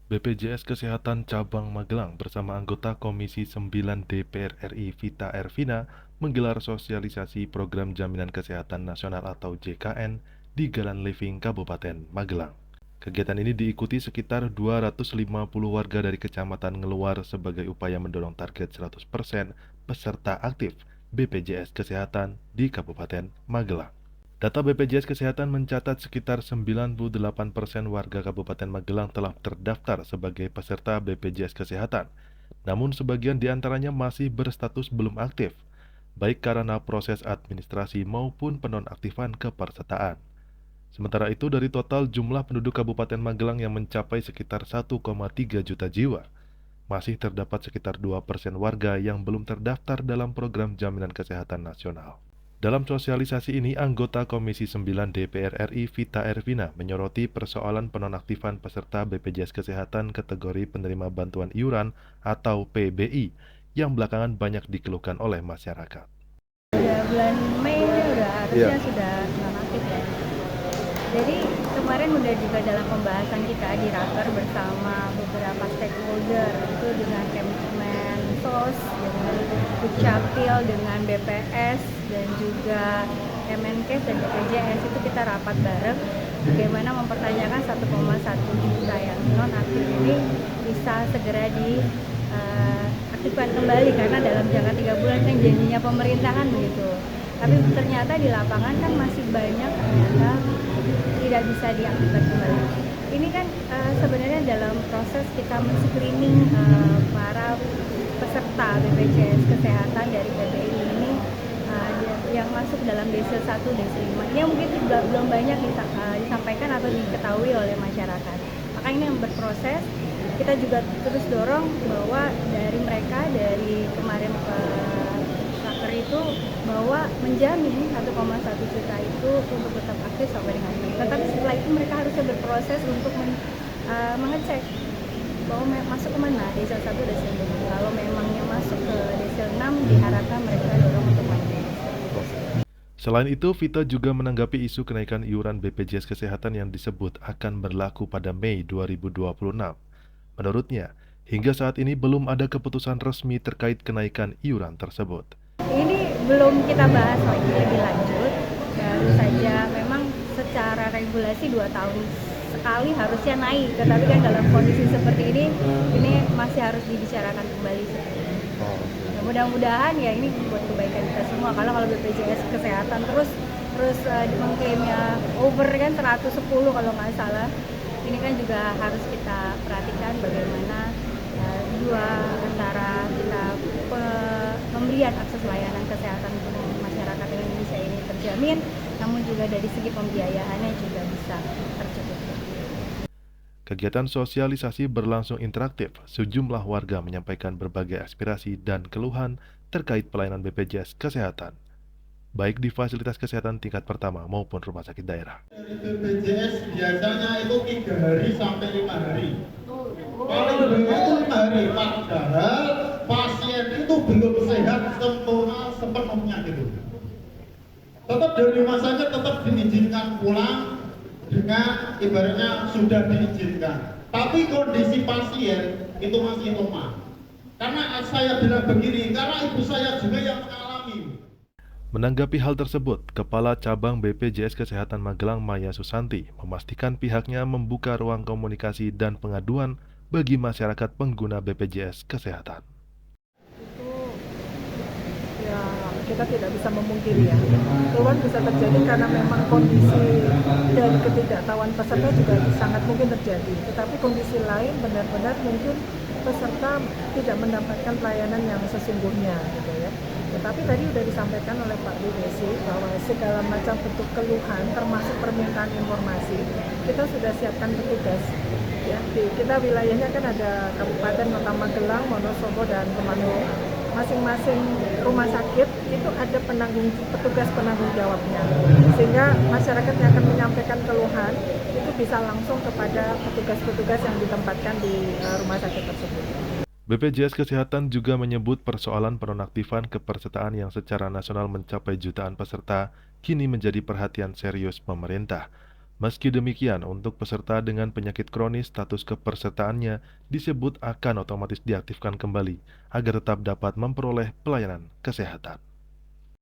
BPJS Kesehatan Cabang Magelang bersama anggota Komisi 9 DPR RI Vita Ervina menggelar sosialisasi program Jaminan Kesehatan Nasional atau JKN di Galan Living Kabupaten Magelang. Kegiatan ini diikuti sekitar 250 warga dari Kecamatan Ngeluar sebagai upaya mendorong target 100% peserta aktif BPJS Kesehatan di Kabupaten Magelang. Data BPJS Kesehatan mencatat sekitar 98% warga Kabupaten Magelang telah terdaftar sebagai peserta BPJS Kesehatan. Namun sebagian di antaranya masih berstatus belum aktif, baik karena proses administrasi maupun penonaktifan kepesertaan. Sementara itu dari total jumlah penduduk Kabupaten Magelang yang mencapai sekitar 1,3 juta jiwa, masih terdapat sekitar 2% warga yang belum terdaftar dalam program Jaminan Kesehatan Nasional. Dalam sosialisasi ini, anggota Komisi 9 DPR RI Vita Ervina menyoroti persoalan penonaktifan peserta BPJS Kesehatan kategori penerima bantuan iuran atau PBI yang belakangan banyak dikeluhkan oleh masyarakat. Udah bulan Mei ini udah harusnya sudah nonaktif ya. Jadi kemarin udah juga dalam pembahasan kita di Raker bersama beberapa stakeholder itu dengan Kemensos, dengan Dukcapil, dengan BPS dan juga Kemenkes dan BPJS itu kita rapat bareng bagaimana mempertanyakan 1,1 juta yang non aktif ini bisa segera aktifkan kembali karena dalam jangka 3 bulan kan janjinya pemerintah kan begitu. Tapi ternyata di lapangan kan masih banyak ternyata tidak bisa diaktifkan kembali. Ini kan sebenarnya dalam proses kita men-screening para peserta BPJS Kesehatan dari PBI ini yang masuk dalam desil 1, desil 5. Ini mungkin juga belum banyak disampaikan atau diketahui oleh masyarakat. Maka ini yang berproses. Kita juga terus dorong bahwa dari mereka dari kemarin Raker itu bahwa menjamin 1,1 juta itu untuk tetap aktif sampai dengan ini. Tetapi setelah itu mereka harusnya berproses untuk mengecek bahwa masuk ke mana desil 1, desil 5. Kalau memangnya masuk ke desil 6 diharapkan mereka dorong untuk maju. Selain itu, Vita juga menanggapi isu kenaikan iuran BPJS Kesehatan yang disebut akan berlaku pada Mei 2026. Menurutnya, hingga saat ini belum ada keputusan resmi terkait kenaikan iuran tersebut. Ini belum kita bahas lagi lebih lanjut, baru saja memang secara regulasi 2 tahun sekali harusnya naik, tetapi kan dalam kondisi seperti ini masih harus dibicarakan kembali seperti ini. Ya, mudah-mudahan ya ini buat kebaikan kita semua, karena kalau BPJS Kesehatan terus mengklaimnya over kan 110 kalau nggak salah. Ini kan juga harus kita perhatikan bagaimana dua antara kita pemberian akses layanan kesehatan untuk masyarakat Indonesia ini terjamin, namun juga dari segi pembiayaannya juga bisa tercukupi. Kegiatan sosialisasi berlangsung interaktif. Sejumlah warga menyampaikan berbagai aspirasi dan keluhan terkait pelayanan BPJS Kesehatan, baik di fasilitas kesehatan tingkat pertama maupun rumah sakit daerah. Dari BPJS biasanya itu 3 hari sampai 5 hari. Paling banyak itu 5 hari, padahal pasien itu belum sehat sempurna sepenuhnya gitu. Tetap dari rumah sakit tetap diizinkan pulang dengan ibaratnya sudah diizinkan. Tapi kondisi pasien itu masih lemah. Karena saya bilang begini, karena ibu saya juga yang mengalami. Menanggapi hal tersebut, Kepala Cabang BPJS Kesehatan Magelang Maya Susanti memastikan pihaknya membuka ruang komunikasi dan pengaduan bagi masyarakat pengguna BPJS Kesehatan. Ya, kita tidak bisa memungkiri ya. Keluhan bisa terjadi karena memang kondisi dan ketidaktahuan peserta juga sangat mungkin terjadi. Tetapi kondisi lain benar-benar mungkin peserta tidak mendapatkan pelayanan yang sesungguhnya gitu ya. Tetapi tadi sudah disampaikan oleh Pak Desi bahwa segala macam bentuk keluhan termasuk permintaan informasi kita sudah siapkan petugas. Ya, kita wilayahnya kan ada Kabupaten Kota Magelang, Wonosobo dan Temanggung. Masing-masing rumah sakit itu ada petugas penanggung jawabnya, sehingga masyarakat yang akan menyampaikan keluhan itu bisa langsung kepada petugas-petugas yang ditempatkan di rumah sakit tersebut. BPJS Kesehatan juga menyebut persoalan penonaktifan kepesertaan yang secara nasional mencapai jutaan peserta kini menjadi perhatian serius pemerintah. Meski demikian, untuk peserta dengan penyakit kronis, status kepesertaannya disebut akan otomatis diaktifkan kembali agar tetap dapat memperoleh pelayanan kesehatan.